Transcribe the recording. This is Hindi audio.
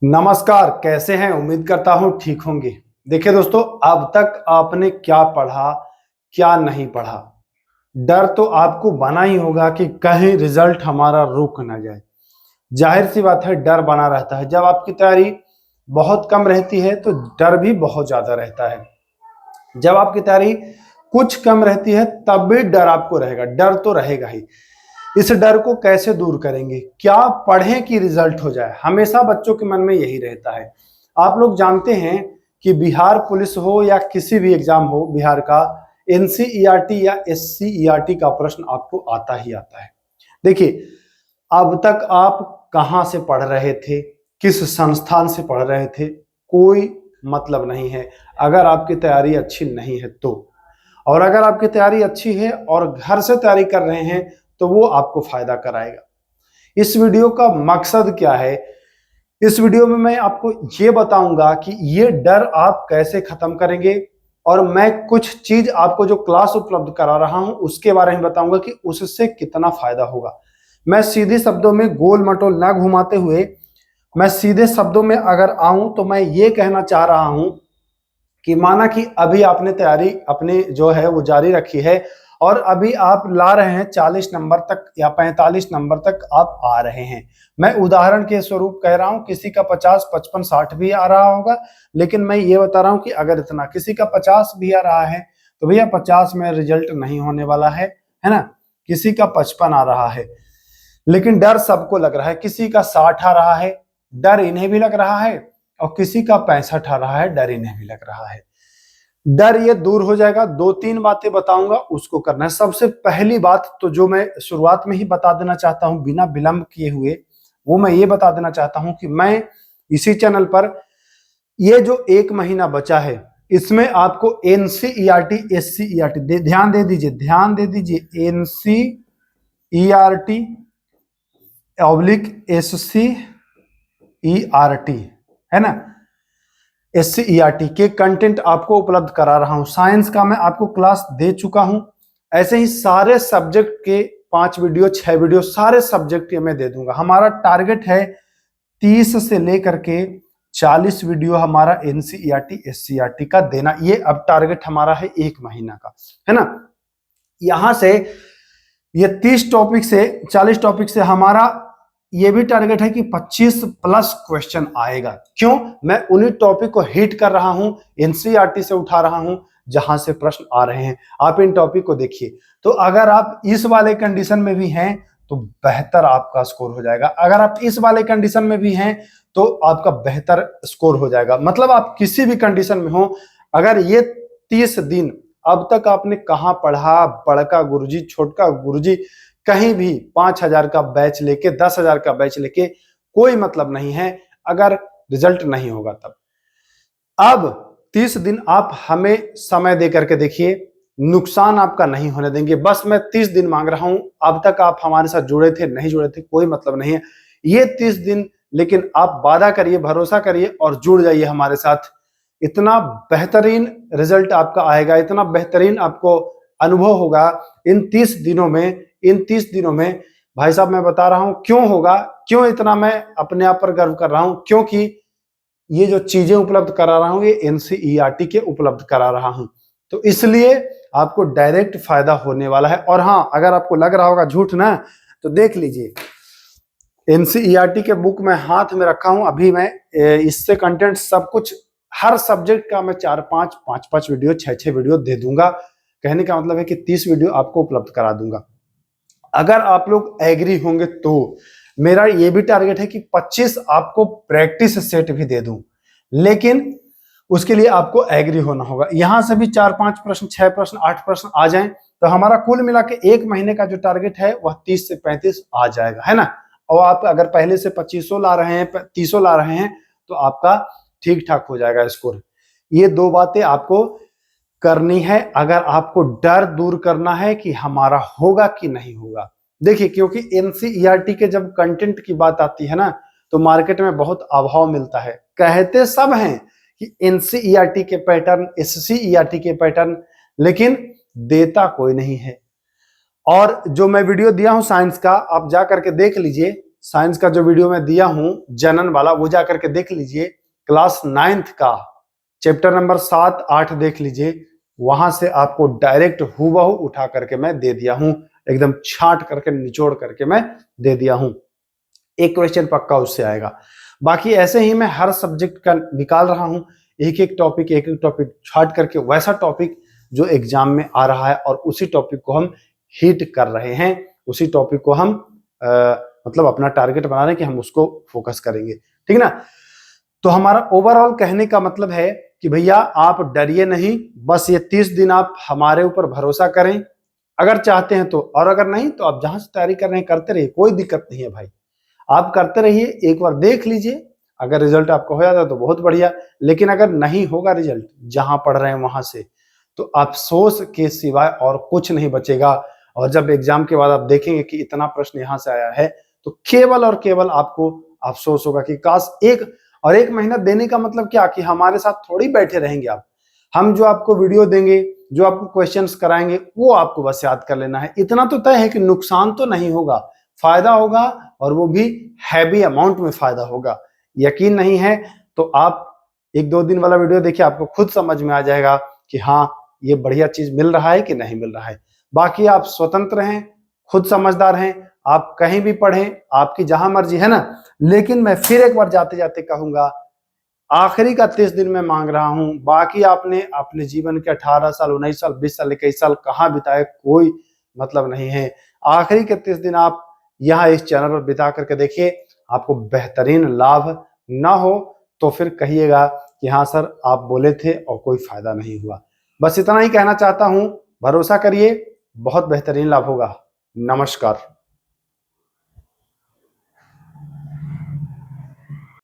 नमस्कार, कैसे हैं? उम्मीद करता हूं ठीक होंगे। देखिए दोस्तों, अब तक आपने क्या पढ़ा, क्या नहीं पढ़ा। डर तो आपको बना ही होगा कि कहीं रिजल्ट हमारा रुक ना जाए। जाहिर सी बात है, डर बना रहता है। जब आपकी तैयारी बहुत कम रहती है तो डर भी बहुत ज्यादा रहता है। जब आपकी तैयारी कुछ कम रहती है तब भी डर आपको रहेगा। डर तो रहेगा ही। इस डर को कैसे दूर करेंगे? क्या पढ़ें कि रिजल्ट हो जाए? हमेशा बच्चों के मन में यही रहता है। आप लोग जानते हैं कि बिहार पुलिस हो या किसी भी एग्जाम हो, बिहार का एनसीईआरटी या एससीईआरटी का प्रश्न आपको आता ही आता है। देखिए, अब तक आप कहां से पढ़ रहे थे, किस संस्थान से पढ़ रहे थे, कोई मतलब नहीं है अगर आपकी तैयारी अच्छी नहीं है तो। और अगर आपकी तैयारी अच्छी है और घर से तैयारी कर रहे हैं तो वो आपको फायदा कराएगा। इस वीडियो का मकसद क्या है? इस वीडियो में मैं आपको ये बताऊंगा कि ये डर आप कैसे खत्म करेंगे, और मैं कुछ चीज आपको जो क्लास उपलब्ध करा रहा हूं उसके बारे में बताऊंगा कि उससे कितना फायदा होगा। मैं सीधे शब्दों में गोल मटोल ना घुमाते हुए, मैं सीधे शब्दों में अगर आऊं तो मैं ये कहना चाह रहा हूं कि माना कि अभी आपने तैयारी अपनी जो है वो जारी रखी है और अभी आप ला रहे हैं 40 नंबर तक या 45 नंबर तक आप आ रहे हैं। मैं उदाहरण के स्वरूप कह रहा हूं, किसी का 50, 55, 60 भी आ रहा होगा, लेकिन मैं ये बता रहा हूं कि अगर इतना किसी का 50 भी आ रहा है तो भैया 50 में रिजल्ट नहीं होने वाला है ना। किसी का 55 आ रहा है, लेकिन डर सबको लग रहा है। किसी का 60 आ रहा है, डर इन्हें भी लग रहा है, और किसी का 65 आ रहा है, डर इन्हें भी लग रहा है। डर ये दूर हो जाएगा। दो तीन बातें बताऊंगा, उसको करना है। सबसे पहली बात तो जो मैं शुरुआत में ही बता देना चाहता हूं बिना विलंब किए हुए, वो मैं ये बता देना चाहता हूं कि मैं इसी चैनल पर ये जो एक महीना बचा है इसमें आपको एनसीईआरटी एससीईआरटी ध्यान दे दीजिए एनसीईआरटी एससीईआरटी, है ना। एससीईआरटी के कंटेंट आपको उपलब्ध करा रहा हूं। साइंस का मैं आपको क्लास दे चुका हूं। ऐसे ही सारे सब्जेक्ट के 5 वीडियो 6 वीडियो सारे सब्जेक्ट के मैं दे दूंगा। हमारा टारगेट है 30 से लेकर के 40 वीडियो हमारा एनसीईआरटी एससीईआरटी का देना। ये अब टारगेट हमारा है एक महीना का, है ना। यहां से ये 30 टॉपिक से 40 टॉपिक से हमारा ये भी टारगेट है कि 25 प्लस क्वेश्चन आएगा। क्यों? मैं उन्हीं टॉपिक को हिट कर रहा हूं, एनसीईआरटी से उठा रहा हूं जहां से प्रश्न आ रहे हैं। आप इन टॉपिक को देखिए। तो अगर आप इस वाले कंडीशन में भी हैं तो बेहतर आपका स्कोर हो जाएगा। अगर आप इस वाले कंडीशन में भी हैं तो आपका बेहतर स्कोर हो जाएगा। मतलब आप किसी भी कंडीशन में हो, अगर ये 30 दिन अब तक आपने कहां पढ़ा, बड़का गुरुजी छोटका गुरुजी, कहीं भी 5,000 का बैच लेके 10,000 का बैच लेके कोई मतलब नहीं है अगर रिजल्ट नहीं होगा तब। अब 30 दिन आप हमें समय दे करके देखिए, नुकसान आपका नहीं होने देंगे। बस मैं 30 दिन मांग रहा हूं। अब तक आप हमारे साथ जुड़े थे नहीं जुड़े थे कोई मतलब नहीं है, ये 30 दिन लेकिन आप वादा करिए, भरोसा करिए और जुड़ जाइए हमारे साथ। इतना बेहतरीन रिजल्ट आपका आएगा, इतना बेहतरीन आपको अनुभव होगा इन 30 दिनों में। इन 30 दिनों में भाई साहब मैं बता रहा हूं क्यों होगा, क्यों इतना मैं अपने आप पर गर्व कर रहा हूं, क्योंकि ये जो चीजें उपलब्ध करा रहा हूं ये एनसीईआरटी के उपलब्ध करा रहा हूं, तो इसलिए आपको डायरेक्ट फायदा होने वाला है। और हाँ, अगर आपको लग रहा होगा झूठ ना, तो देख लीजिए एनसीईआरटी के बुक में हाथ में रखा हूं अभी। मैं इससे कंटेंट सब कुछ हर सब्जेक्ट का मैं 4-5 5-5 वीडियो 6-6 वीडियो दे दूंगा। कहने का मतलब है कि 30 वीडियो आपको उपलब्ध करा दूंगा। अगर आप लोग एग्री होंगे तो मेरा ये भी टारगेट है कि 25 आपको प्रैक्टिस सेट भी दे दूं, लेकिन उसके लिए आपको एग्री होना होगा। यहां से भी 4-5 प्रश्न 6 प्रश्न 8 प्रश्न आ जाएं तो हमारा कुल मिला के एक महीने का जो टारगेट है वह 30 से 35 आ जाएगा, है ना। और आप अगर पहले से 2500 ला रहे हैं 30 ला रहे हैं तो आपका ठीक ठाक हो जाएगा स्कोर। ये दो बातें आपको करनी है अगर आपको डर दूर करना है कि हमारा होगा कि नहीं होगा। देखिए, क्योंकि एनसीईआरटी के जब कंटेंट की बात आती है ना तो मार्केट में बहुत अभाव मिलता है। कहते सब हैं कि एनसीईआरटी के पैटर्न, एससीईआरटी के पैटर्न, लेकिन देता कोई नहीं है। और जो मैं वीडियो दिया हूं साइंस का, आप जा करके देख लीजिए। साइंस का जो वीडियो मैं दिया हूं जनन वाला, वो जाकर के देख लीजिए। क्लास 9th का चैप्टर नंबर 7, 8 देख लीजिए। वहां से आपको डायरेक्ट हूबहू उठा करके मैं दे दिया हूं, एकदम छांट करके निचोड़ करके मैं दे दिया हूं। एक क्वेश्चन पक्का उससे आएगा। बाकी ऐसे ही मैं हर सब्जेक्ट का निकाल रहा हूं, एक एक टॉपिक छाट करके, वैसा टॉपिक जो एग्जाम में आ रहा है और उसी टॉपिक को हम हिट कर रहे हैं, उसी टॉपिक को हम मतलब अपना टारगेट बना रहे हैं कि हम उसको फोकस करेंगे, ठीक ना। तो हमारा ओवरऑल कहने का मतलब है कि भैया आप डरिए नहीं, बस ये 30 दिन आप हमारे ऊपर भरोसा करें, अगर चाहते हैं तो, और अगर नहीं तो आप जहां से तैयारी कर रहे हैं करते रहिए, कोई दिक्कत नहीं है भाई, आप करते रहिए। एक बार देख लीजिए, अगर रिजल्ट आपको हो जाता है तो बहुत बढ़िया, लेकिन अगर नहीं होगा रिजल्ट जहां पढ़ रहे हैं वहां से, तो अफसोस के सिवाय और कुछ नहीं बचेगा। और जब एग्जाम के बाद आप देखेंगे कि इतना प्रश्न यहां से आया है, तो केवल और केवल आपको अफसोस होगा कि काश एक महीना देने का मतलब क्या, कि हमारे साथ थोड़ी बैठे रहेंगे आप। हम जो आपको वीडियो देंगे, जो आपको क्वेश्चंस कराएंगे, वो आपको बस याद कर लेना है। इतना तो तय है कि नुकसान तो नहीं होगा, फायदा होगा, और वो भी हैवी अमाउंट में फायदा होगा। यकीन नहीं है तो आप 1-2 दिन वाला वीडियो देखिए, आपको खुद समझ में आ जाएगा कि हाँ ये बढ़िया चीज मिल रहा है कि नहीं मिल रहा है। बाकी आप स्वतंत्र हैं, खुद समझदार हैं, आप कहीं भी पढ़ें, आपकी जहां मर्जी है ना। लेकिन मैं फिर एक बार जाते जाते कहूंगा, आखिरी का 30 दिन में मांग रहा हूं। बाकी आपने अपने जीवन के 18 साल, 19 साल, 20 साल, 21 साल कहां बिताए, कोई मतलब नहीं है। आखिरी के 30 दिन आप यहाँ इस चैनल पर बिता करके देखिए, आपको बेहतरीन लाभ ना हो तो फिर कहिएगा कि हाँ सर आप बोले थे और कोई फायदा नहीं हुआ। बस इतना ही कहना चाहता हूं, भरोसा करिए, बहुत बेहतरीन लाभ होगा। नमस्कार।